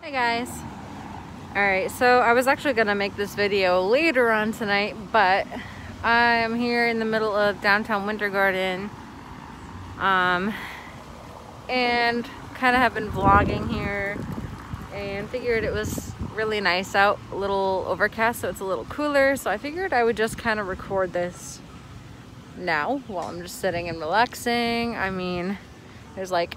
Hi guys. Alright, so I was actually gonna make this video later on tonight, but I'm here in the middle of downtown Winter Garden and kind of have been vlogging here and figured it was really nice out, a little overcast, so it's a little cooler, so I figured I would just kind of record this now while I'm just sitting and relaxing. I mean, there's like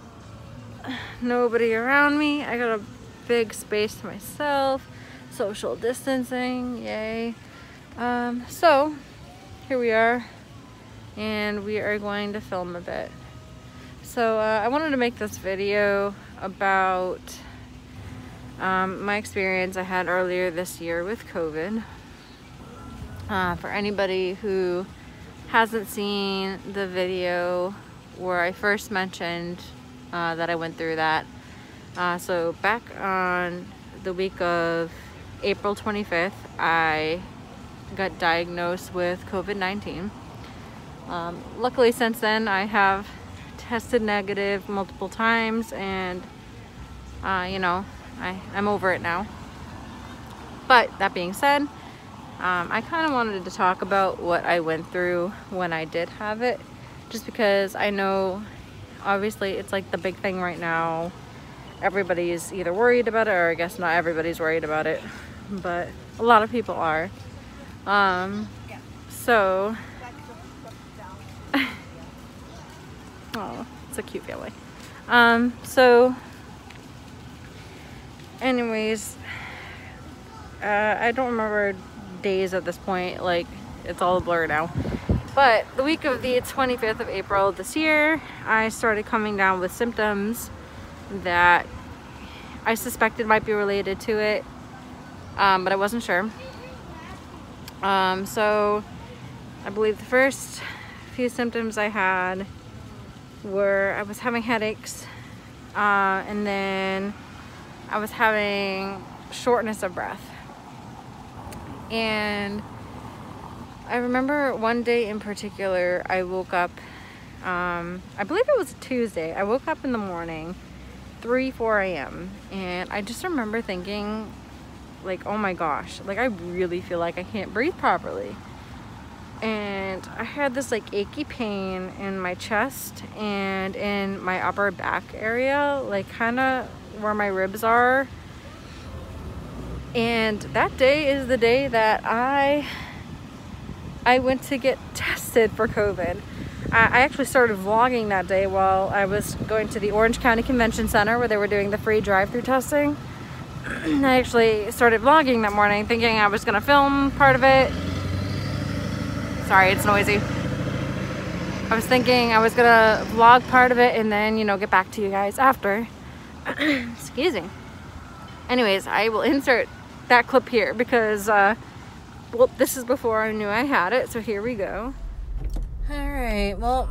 nobody around me. I got a big space to myself, social distancing, yay. So here we are, and we are going to film a bit. So I wanted to make this video about my experience I had earlier this year with COVID. For anybody who hasn't seen the video where I first mentioned that I went through that, so back on the week of April 25th, I got diagnosed with COVID-19. Luckily since then I have tested negative multiple times, and you know, I'm over it now. But that being said, I kind of wanted to talk about what I went through when I did have it, just because I know obviously it's like the big thing right now. Everybody's either worried about it, or I guess not everybody's worried about it, but a lot of people are. So oh, it's a cute family. So anyways, I don't remember days at this point, like it's all a blur now. But the week of the 25th of April this year, I started coming down with symptoms that I suspected might be related to it, but I wasn't sure. So I believe the first few symptoms I had were I was having headaches, and then I was having shortness of breath. And I remember one day in particular, I woke up, I believe it was a Tuesday. I woke up in the morning, 4 a.m. and I just remember thinking, like, oh my gosh, like I really feel like I can't breathe properly. And I had this like achy pain in my chest and in my upper back area, like kind of where my ribs are. And that day is the day that I went to get tested for COVID. I actually started vlogging that day while I was going to the Orange County Convention Center where they were doing the free drive-through testing. I actually started vlogging that morning thinking I was gonna film part of it. Sorry, it's noisy. I was thinking I was gonna vlog part of it and then, you know, get back to you guys after. Excuse me. Anyways, I will insert that clip here because, well, this is before I knew I had it, so here we go. Alright, well,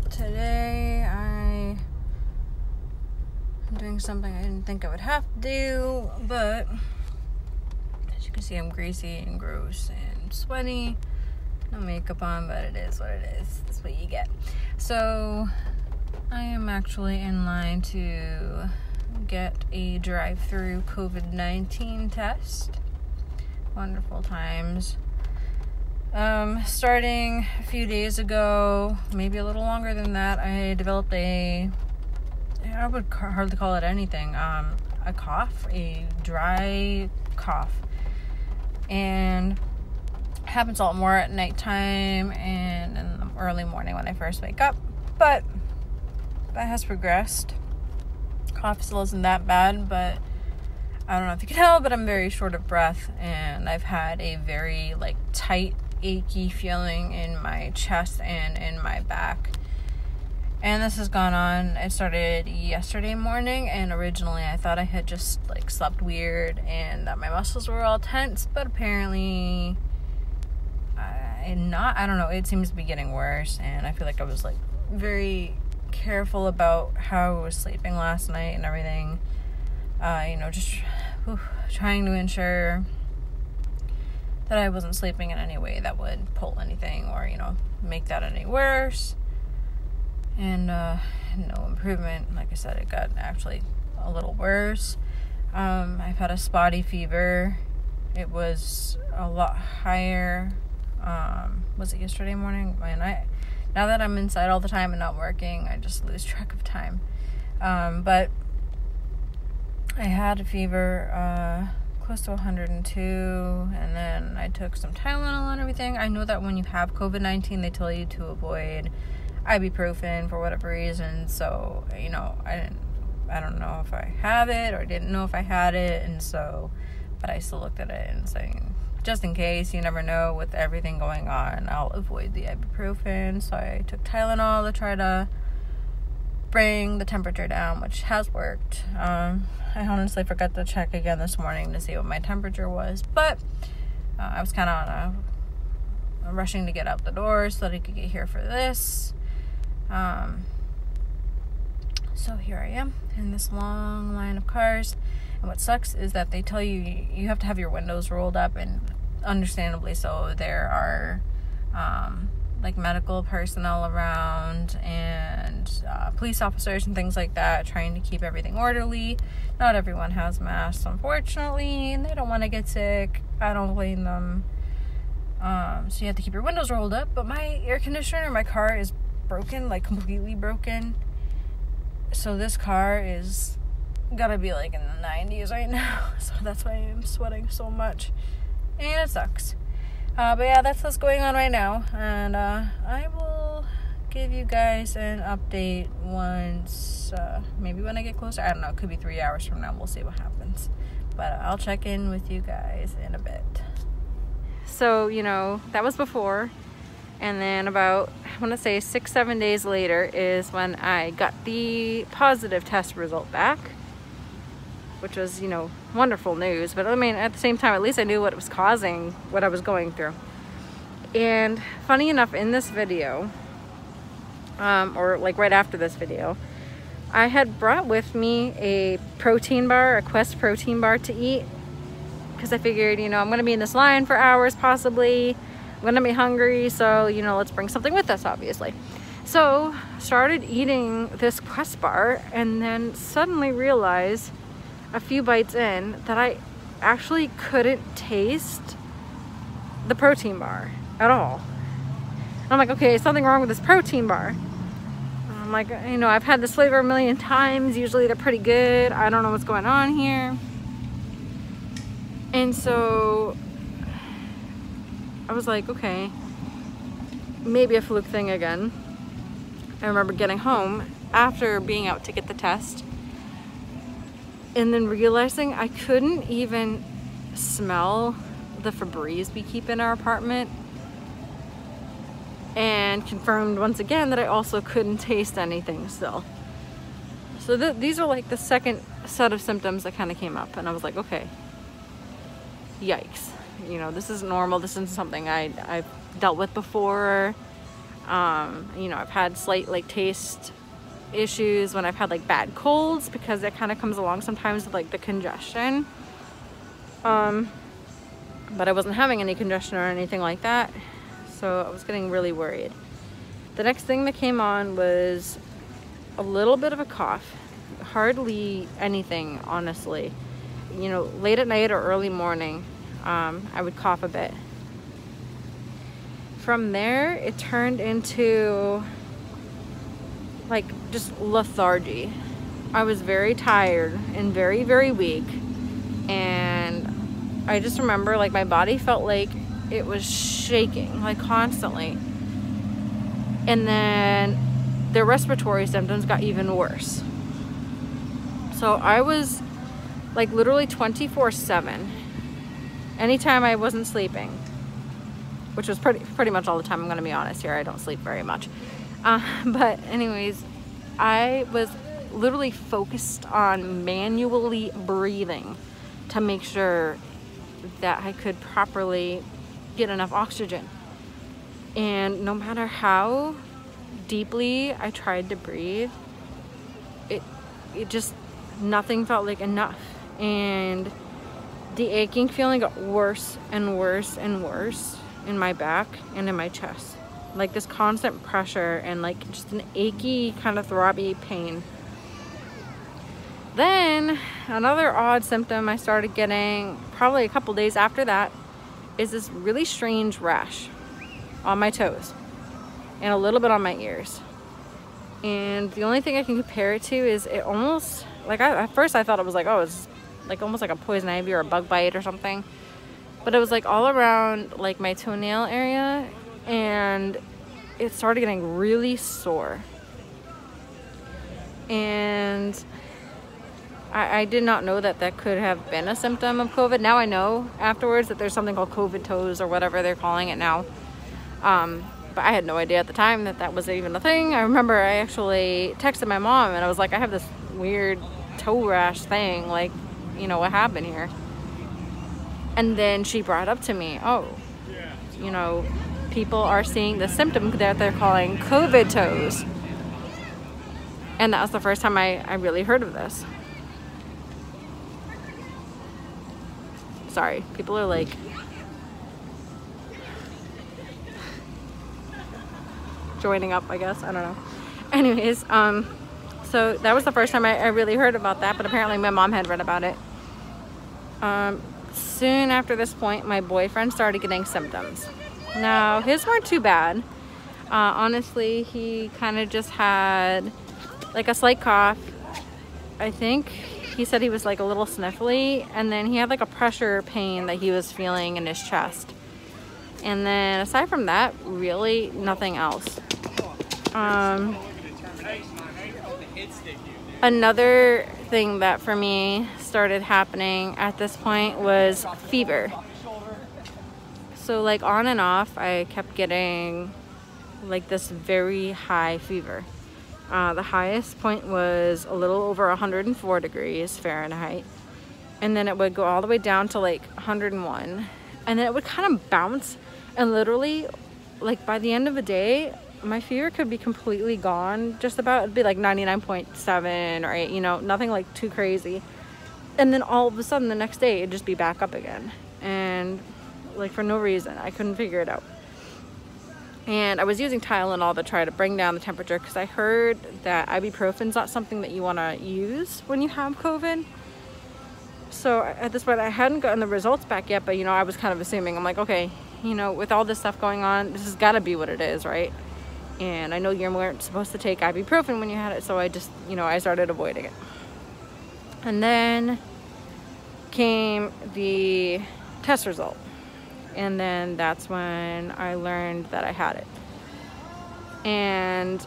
today I'm doing something I didn't think I would have to do, but as you can see, I'm greasy and gross and sweaty. No makeup on, but it is what it is. That's what you get. So I am actually in line to get a drive-through COVID-19 test. Wonderful times. Starting a few days ago, maybe a little longer than that, I developed I would hardly call it anything, a cough, a dry cough. And it happens a lot more at nighttime and in the early morning when I first wake up, but that has progressed. Cough still isn't that bad, but I don't know if you can tell, but I'm very short of breath, and I've had a very like tight, achy feeling in my chest and in my back. And this has gone on. It started yesterday morning, and originally I thought I had just like slept weird and that my muscles were all tense, but apparently I don't know, it seems to be getting worse, and I feel like I was like very careful about how I was sleeping last night and everything. You know, just trying to ensure that I wasn't sleeping in any way that would pull anything or, you know, make that any worse. And no improvement. Like I said, it got actually a little worse. I've had a spotty fever. It was a lot higher. Was it yesterday morning? Now that I'm inside all the time and not working, I just lose track of time. But I had a fever close to 102, and then I took some Tylenol and everything. I know that when you have COVID-19, they tell you to avoid ibuprofen for whatever reason. So, you know, I don't know if I have it or didn't know if I had it, and so, but I still looked at it and saying, just in case, you never know, with everything going on, I'll avoid the ibuprofen. So I took Tylenol to try to bring the temperature down, which has worked. I honestly forgot to check again this morning to see what my temperature was, but I was kind of rushing to get out the door so that I could get here for this. So here I am in this long line of cars, and what sucks is that they tell you you have to have your windows rolled up, and understandably so. There are like medical personnel around and police officers and things like that, trying to keep everything orderly. Not everyone has masks, unfortunately, and they don't want to get sick. I don't blame them. So you have to keep your windows rolled up, but my air conditioner in my car is broken, like completely broken. So this car is gotta be like in the 90s right now, so that's why I'm sweating so much, and it sucks. But yeah, that's what's going on right now, and I will give you guys an update once, maybe when I get closer. I don't know, it could be 3 hours from now. We'll see what happens, but I'll check in with you guys in a bit. So, you know, that was before, and then about, I want to say 6-7 days later is when I got the positive test result back, which was, you know, wonderful news. But I mean, at the same time, at least I knew what was causing what I was going through. And funny enough, in this video, or like right after this video, I had brought with me a protein bar, a Quest protein bar to eat, because I figured, you know, I'm going to be in this line for hours possibly. I'm going to be hungry, so, you know, let's bring something with us, obviously. So started eating this Quest bar, and then suddenly realized a few bites in that I actually couldn't taste the protein bar at all. And I'm like, okay, something wrong with this protein bar. And I'm like, you know, I've had this flavor a million times. Usually they're pretty good. I don't know what's going on here. And so I was like, okay, maybe a fluke thing again. I remember getting home after being out to get the test, and then realizing I couldn't even smell the Febreze we keep in our apartment, and confirmed once again that I also couldn't taste anything still. So these are like the second set of symptoms that kind of came up, and I was like, okay, yikes. You know, this isn't normal. This isn't something I've dealt with before. You know, I've had slight like taste issues when I've had like bad colds, because that kind of comes along sometimes with like the congestion. But I wasn't having any congestion or anything like that, so I was getting really worried. The next thing that came on was a little bit of a cough. Hardly anything, honestly. You know, late at night or early morning, I would cough a bit. From there, it turned into like just lethargy. I was very tired and very, very weak, and I just remember like my body felt like it was shaking like constantly, and then the respiratory symptoms got even worse. So I was like literally 24/7 anytime I wasn't sleeping, which was pretty much all the time. I'm gonna be honest here, I don't sleep very much. But anyways, I was literally focused on manually breathing to make sure that I could properly get enough oxygen. And no matter how deeply I tried to breathe, it just, nothing felt like enough. And the aching feeling got worse and worse and worse in my back and in my chest. Like this constant pressure and like just an achy kind of throbby pain. Then another odd symptom I started getting probably a couple days after that is this really strange rash on my toes and a little bit on my ears. And the only thing I can compare it to is it almost, like at first I thought it was like, oh, it's like almost like a poison ivy or a bug bite or something. But it was like all around like my toenail area, and it started getting really sore. And I did not know that that could have been a symptom of COVID. Now I know afterwards that there's something called COVID toes or whatever they're calling it now. But I had no idea at the time that that was even a thing. I remember I actually texted my mom and I was like, I have this weird toe rash thing. Like, you know, what happened here? And then she brought up to me, oh, you know, people are seeing the symptom that they're calling COVID toes. And that was the first time I really heard of this. Sorry, people are like joining up, I guess. I don't know. Anyways, so that was the first time I really heard about that, but apparently my mom had read about it. Soon after this point, my boyfriend started getting symptoms. Now, his weren't too bad. Honestly, he kind of just had like a slight cough. I think he said he was like a little sniffly, and then he had like a pressure pain that he was feeling in his chest. And then aside from that, really nothing else. Another thing that for me started happening at this point was fever. So like on and off, I kept getting like this very high fever. The highest point was a little over 104 degrees Fahrenheit. And then it would go all the way down to like 101. And then it would kind of bounce, and literally like by the end of the day, my fever could be completely gone. Just about, it'd be like 99.7 or 8, you know, nothing like too crazy. And then all of a sudden the next day it'd just be back up again. And like for no reason, I couldn't figure it out. And I was using Tylenol to try to bring down the temperature, because I heard that ibuprofen's not something that you want to use when you have COVID. So at this point I hadn't gotten the results back yet, but you know, I was kind of assuming, I'm like, okay, you know, with all this stuff going on, this has got to be what it is, right? And I know you weren't supposed to take ibuprofen when you had it, so I just, you know, I started avoiding it. And then came the test result. And then that's when I learned that I had it. And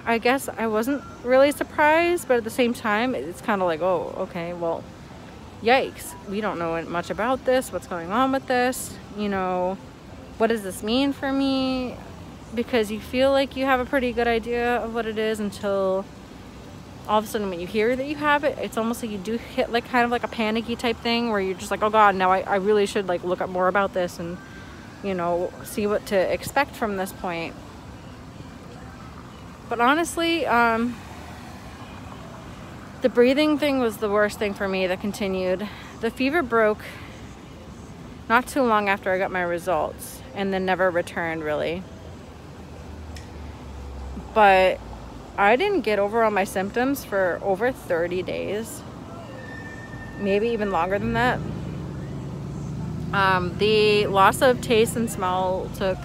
I guess I wasn't really surprised, but at the same time, it's kind of like, oh, okay, well, yikes. We don't know much about this. What's going on with this? You know, what does this mean for me? Because you feel like you have a pretty good idea of what it is until all of a sudden when you hear that you have it, it's almost like you do hit like kind of like a panicky type thing where you're just like, oh God, now I really should like look up more about this and, you know, see what to expect from this point. But honestly, the breathing thing was the worst thing for me that continued. The fever broke not too long after I got my results, and then never returned really. But I didn't get over all my symptoms for over 30 days, maybe even longer than that. The loss of taste and smell took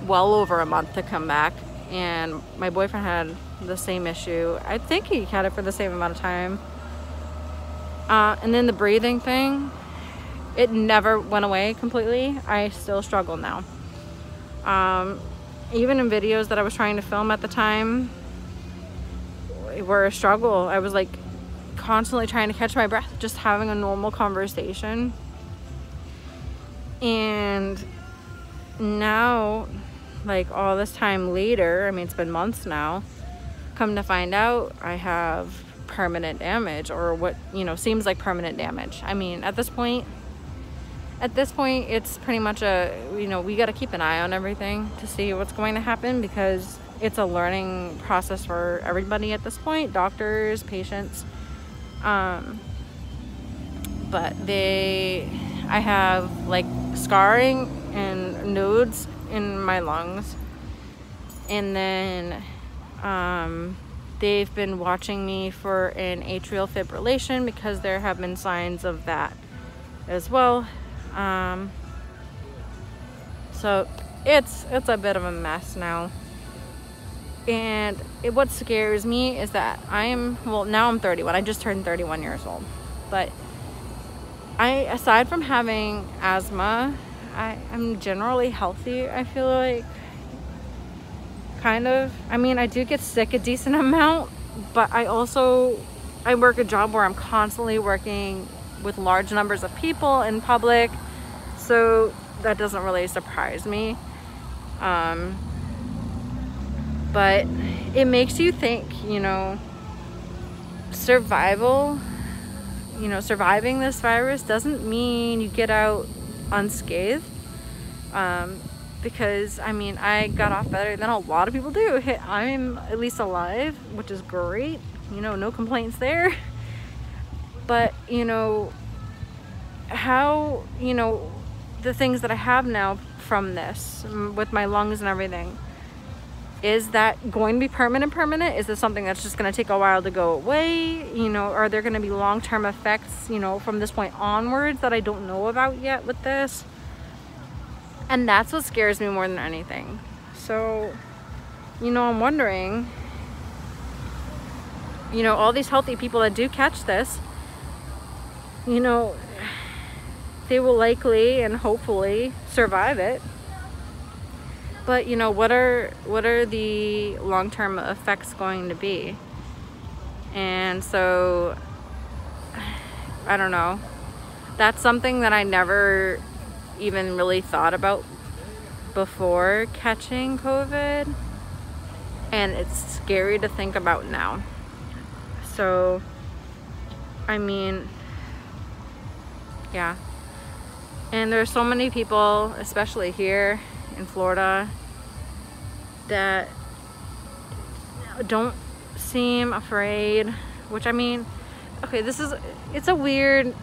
well over a month to come back, and my boyfriend had the same issue. I think he had it for the same amount of time. And then the breathing thing, it never went away completely. I still struggle now. Even in videos that I was trying to film at the time were a struggle. I was like constantly trying to catch my breath, just having a normal conversation. And now, like all this time later, I mean, it's been months now, come to find out I have permanent damage, or what, you know, seems like permanent damage. I mean, at this point, it's pretty much a, you know, we got to keep an eye on everything to see what's going to happen, because it's a learning process for everybody at this point, doctors, patients. But I have like scarring and nodes in my lungs. And then they've been watching me for an atrial fibrillation because there have been signs of that as well. So it's a bit of a mess now. And what scares me is that now I'm 31. I just turned 31 years old. But aside from having asthma, I'm generally healthy, I feel like. Kind of. I mean, I do get sick a decent amount, but I work a job where I'm constantly working with large numbers of people in public, so that doesn't really surprise me. But it makes you think, surviving this virus doesn't mean you get out unscathed. Because I mean, I got off better than a lot of people do. I'm at least alive, which is great. No complaints there. But how, the things that I have now from this, with my lungs and everything, is that going to be permanent? Is this something that's just going to take a while to go away? Are there going to be long-term effects, from this point onwards that I don't know about yet with this? And that's what scares me more than anything. So, I'm wondering, all these healthy people that do catch this, they will likely and hopefully survive it. But, what are the long-term effects going to be? And so, I don't know. That's something that I never even really thought about before catching COVID, and it's scary to think about now. So I mean, yeah. And there's so many people, especially here in Florida, that don't seem afraid, which, I mean, okay, it's a weird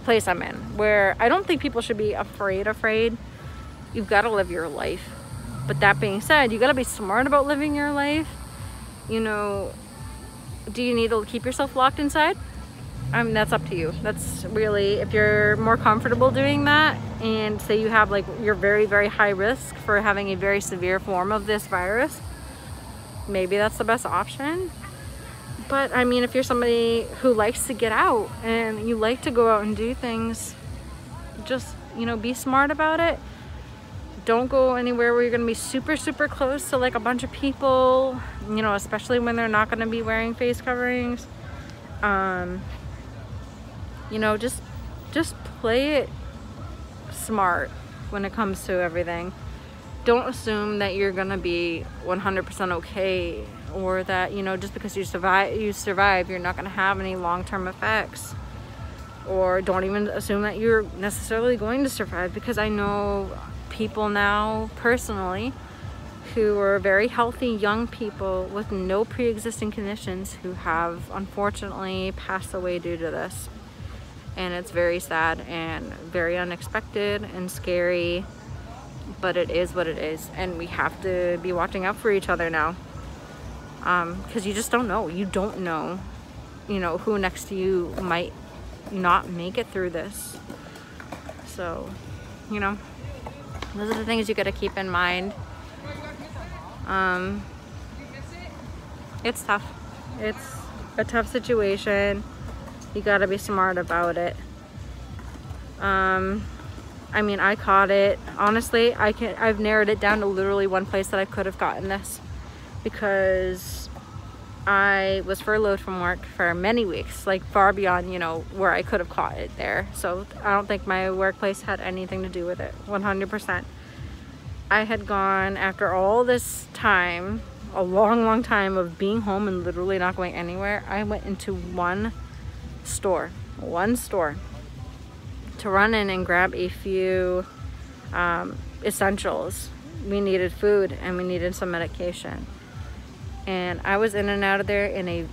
place I'm in, where I don't think people should be afraid. You've got to live your life. But that being said, you got to be smart about living your life. Do you need to keep yourself locked inside? That's up to you. That's really, if you're more comfortable doing that, and say you have, you're very, very high risk for having a very severe form of this virus, maybe that's the best option. But I mean, if you're somebody who likes to get out and you like to go out and do things, just, be smart about it. Don't go anywhere where you're going to be super, super close to a bunch of people, especially when they're not going to be wearing face coverings. Just play it smart when it comes to everything. Don't assume that you're going to be 100% okay, or that, just because you survive, you're not going to have any long-term effects. Or don't even assume that you're necessarily going to survive, because I know people now personally who are very healthy young people with no pre-existing conditions who have unfortunately passed away due to this. And it's very sad and very unexpected and scary, but it is what it is, and we have to be watching out for each other now, because you just don't know. You don't know, who next to you might not make it through this. So, those are the things you got to keep in mind. It's tough. It's a tough situation. You got to be smart about it. I mean, I caught it. Honestly, I've narrowed it down to literally one place that I could have gotten this, because I was furloughed from work for many weeks, far beyond, where I could have caught it there. So I don't think my workplace had anything to do with it, 100%. I had gone, after all this time, a long, long time of being home and literally not going anywhere, I went into one store to run in and grab a few essentials. We needed food and we needed some medication. And I was in and out of there in a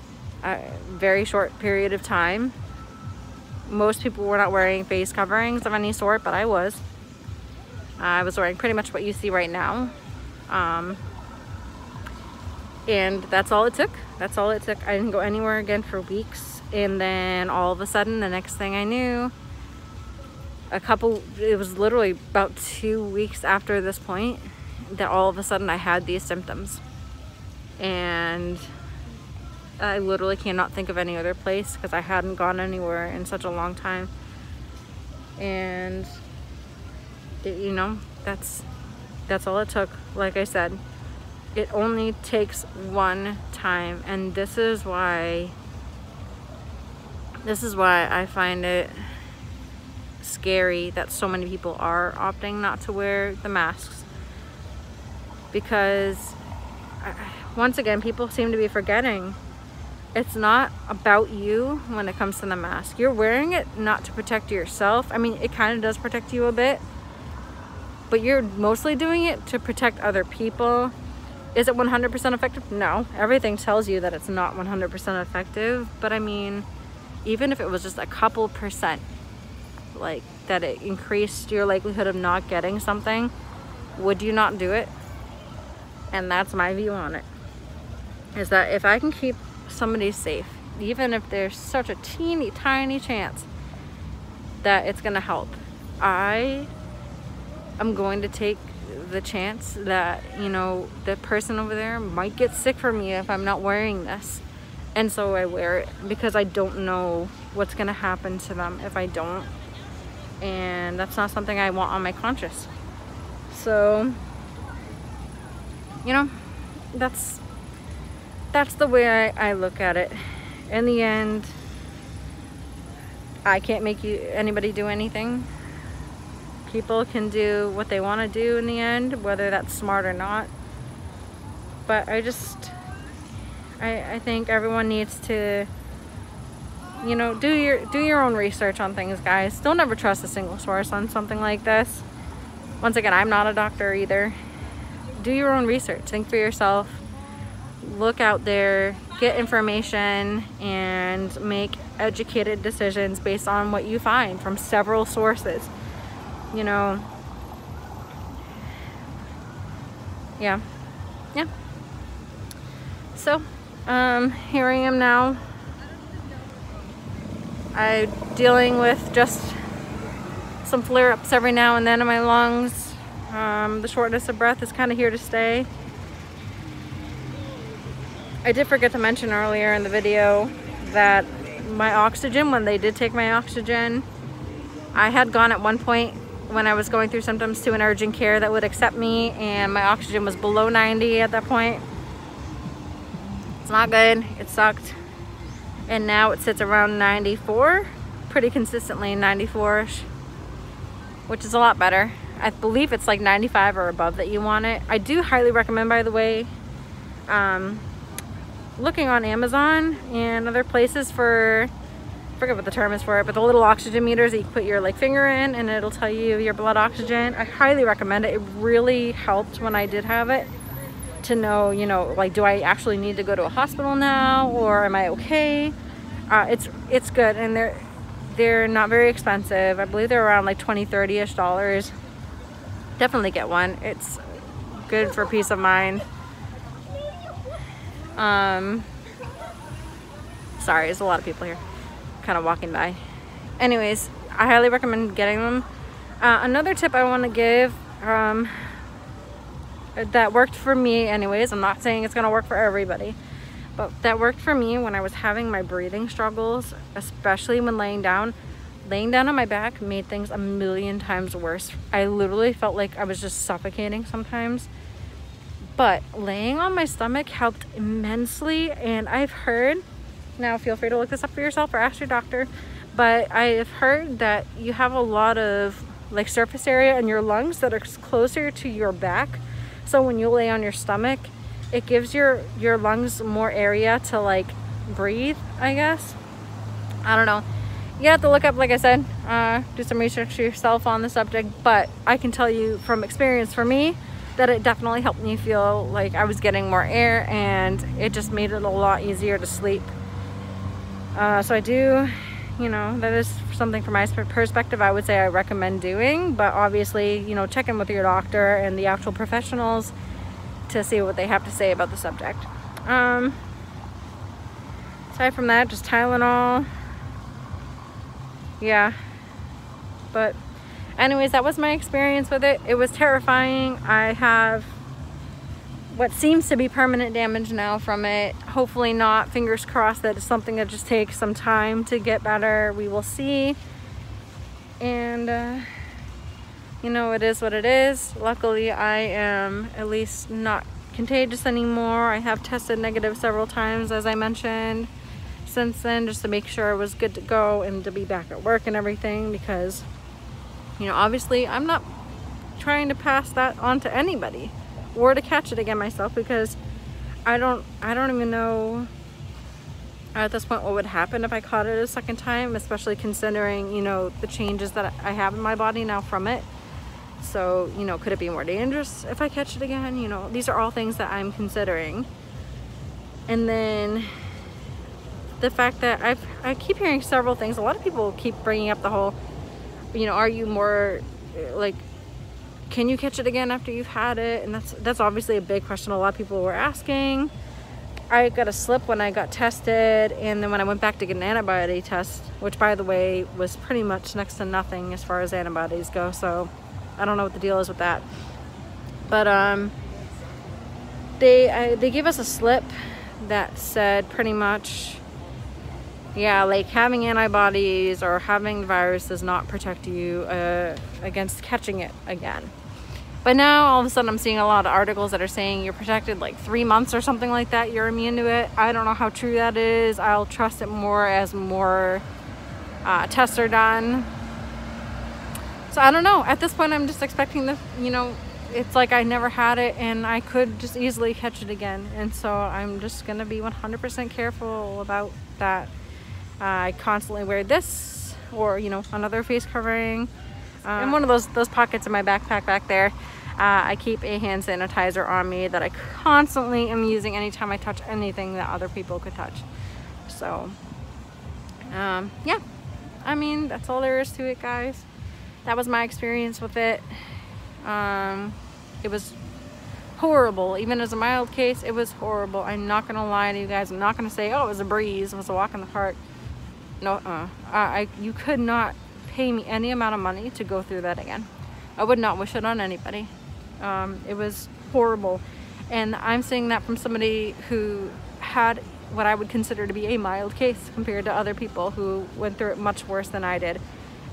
very short period of time. Most people were not wearing face coverings of any sort, but I was. I was wearing pretty much what you see right now. And that's all it took. That's all it took. I didn't go anywhere again for weeks. And then all of a sudden, the next thing I knew, it was literally about 2 weeks after this point that all of a sudden I had these symptoms. And I literally cannot think of any other place because I hadn't gone anywhere in such a long time. And you know, that's all it took. Like I said, it only takes one time, and this is why I find it scary that so many people are opting not to wear the masks, because once again, people seem to be forgetting it's not about you when it comes to the mask. You're wearing it not to protect yourself. I mean, it kind of does protect you a bit, but you're mostly doing it to protect other people. Is it 100% effective? No. Everything tells you that it's not 100% effective, but I mean, even if it was just a couple percent, like that it increased your likelihood of not getting something, would you not do it? And that's my view on it, is that if I can keep somebody safe, even if there's such a teeny tiny chance that it's gonna help, I am going to take the chance that, you know, the person over there might get sick from me if I'm not wearing this. And so I wear it because I don't know what's gonna happen to them if I don't, and that's not something I want on my conscience. So, you know, that's the way I look at it. In the end, I can't make anybody do anything. People can do what they want to do in the end, whether that's smart or not. But I think everyone needs to, you know, do your own research on things, guys. Don't ever trust a single source on something like this. Once again, I'm not a doctor either. Do your own research. Think for yourself. Look out there, get information, and make educated decisions based on what you find from several sources. You know, yeah. So, here I am now. I'm dealing with just some flare-ups every now and then in my lungs. The shortness of breath is kind of here to stay. I did forget to mention earlier in the video that my oxygen, when they did take my oxygen, I had gone at one point when I was going through symptoms to an urgent care that would accept me, and my oxygen was below 90 at that point. It's not good. It sucked. And now it sits around 94, pretty consistently 94-ish, which is a lot better. I believe it's like 95 or above that you want it. I do highly recommend, by the way, looking on Amazon and other places for, I forget what the term is for it, but the little oxygen meters that you put your like finger in and it'll tell you your blood oxygen. I highly recommend it. It really helped when I did have it to know, you know, like, do I actually need to go to a hospital now, or am I okay? It's good, and they're not very expensive. I believe they're around like $20-30-ish. Definitely get one. It's good for peace of mind. Sorry, there's a lot of people here kind of walking by. Anyways, I highly recommend getting them. Another tip I want to give that worked for me anyways, I'm not saying it's gonna work for everybody, but that worked for me when I was having my breathing struggles, especially when laying down on my back made things a million times worse. I literally felt like I was just suffocating sometimes. But laying on my stomach helped immensely, and I've heard, now feel free to look this up for yourself or ask your doctor, but I've heard that you have a lot of like surface area in your lungs that are closer to your back. So when you lay on your stomach, it gives your lungs more area to like breathe, I guess. I don't know. You have to look up, like I said, do some research yourself on the subject, but I can tell you from experience for me that it definitely helped me feel like I was getting more air, and it just made it a lot easier to sleep. So I do, you know, that is something from my perspective I would say I recommend doing, but obviously, you know, check in with your doctor and the actual professionals to see what they have to say about the subject. Aside from that, just Tylenol. Yeah. But anyways, that was my experience with it. It was terrifying. I have what seems to be permanent damage now from it. Hopefully not. Fingers crossed that it's something that just takes some time to get better. We will see. And you know, it is what it is. Luckily, I am at least not contagious anymore. I have tested negative several times, as I mentioned, since then, just to make sure I was good to go and to be back at work and everything, because, you know, obviously I'm not trying to pass that on to anybody or to catch it again myself, because I don't even know at this point what would happen if I caught it a second time, especially considering, you know, the changes that I have in my body now from it. So, you know, could it be more dangerous if I catch it again? You know, these are all things that I'm considering. And then the fact that I keep hearing several things. A lot of people keep bringing up the whole, you know, are you more like, can you catch it again after you've had it? And that's obviously a big question a lot of people were asking. I got a slip when I got tested, and then when I went back to get an antibody test, which by the way was pretty much next to nothing as far as antibodies go, so I don't know what the deal is with that. But they gave us a slip that said pretty much, yeah, like having antibodies or having the virus does not protect you against catching it again. But now all of a sudden I'm seeing a lot of articles that are saying you're protected like 3 months or something like that, you're immune to it. I don't know how true that is. I'll trust it more as more tests are done. So I don't know. At this point, I'm just expecting the, you know, it's like I never had it and I could just easily catch it again. And so I'm just going to be 100% careful about that. I constantly wear this or, you know, another face covering. In one of those pockets in my backpack back there, I keep a hand sanitizer on me that I constantly am using anytime I touch anything that other people could touch. So, yeah. I mean, that's all there is to it, guys. That was my experience with it. It was horrible. Even as a mild case, it was horrible. I'm not gonna lie to you guys. I'm not gonna say, oh, it was a breeze, it was a walk in the park. No, you could not pay me any amount of money to go through that again. I would not wish it on anybody. It was horrible. And I'm saying that from somebody who had what I would consider to be a mild case compared to other people who went through it much worse than I did.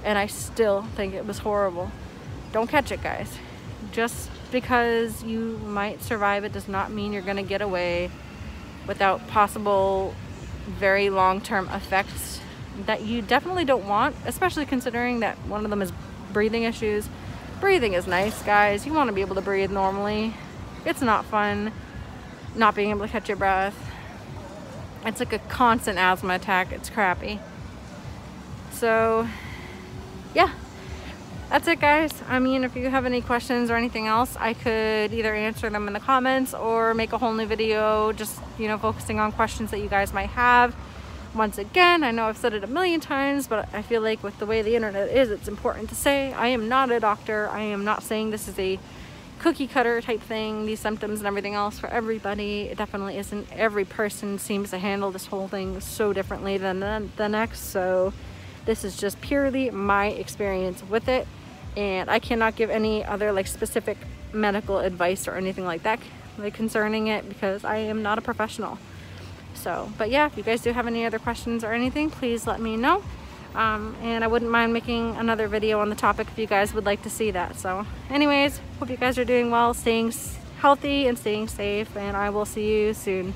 And I still think it was horrible. Don't catch it, guys. Just because you might survive it does not mean you're gonna get away without possible very long-term effects that you definitely don't want, especially considering that one of them is breathing issues. Breathing is nice, guys. You want to be able to breathe normally. It's not fun not being able to catch your breath. It's like a constant asthma attack. It's crappy. So yeah, that's it, guys. I mean, if you have any questions or anything else, I could either answer them in the comments or make a whole new video just, you know, focusing on questions that you guys might have. Once again, I know I've said it a million times, but I feel like with the way the internet is, it's important to say I am not a doctor. I am not saying this is a cookie cutter type thing, these symptoms and everything else for everybody. It definitely isn't. Every person seems to handle this whole thing so differently than the next. So this is just purely my experience with it. And I cannot give any other like specific medical advice or anything like that like concerning it, because I am not a professional. So, but yeah, if you guys do have any other questions or anything, please let me know. And I wouldn't mind making another video on the topic if you guys would like to see that. So anyways, hope you guys are doing well, staying healthy and staying safe, and I will see you soon.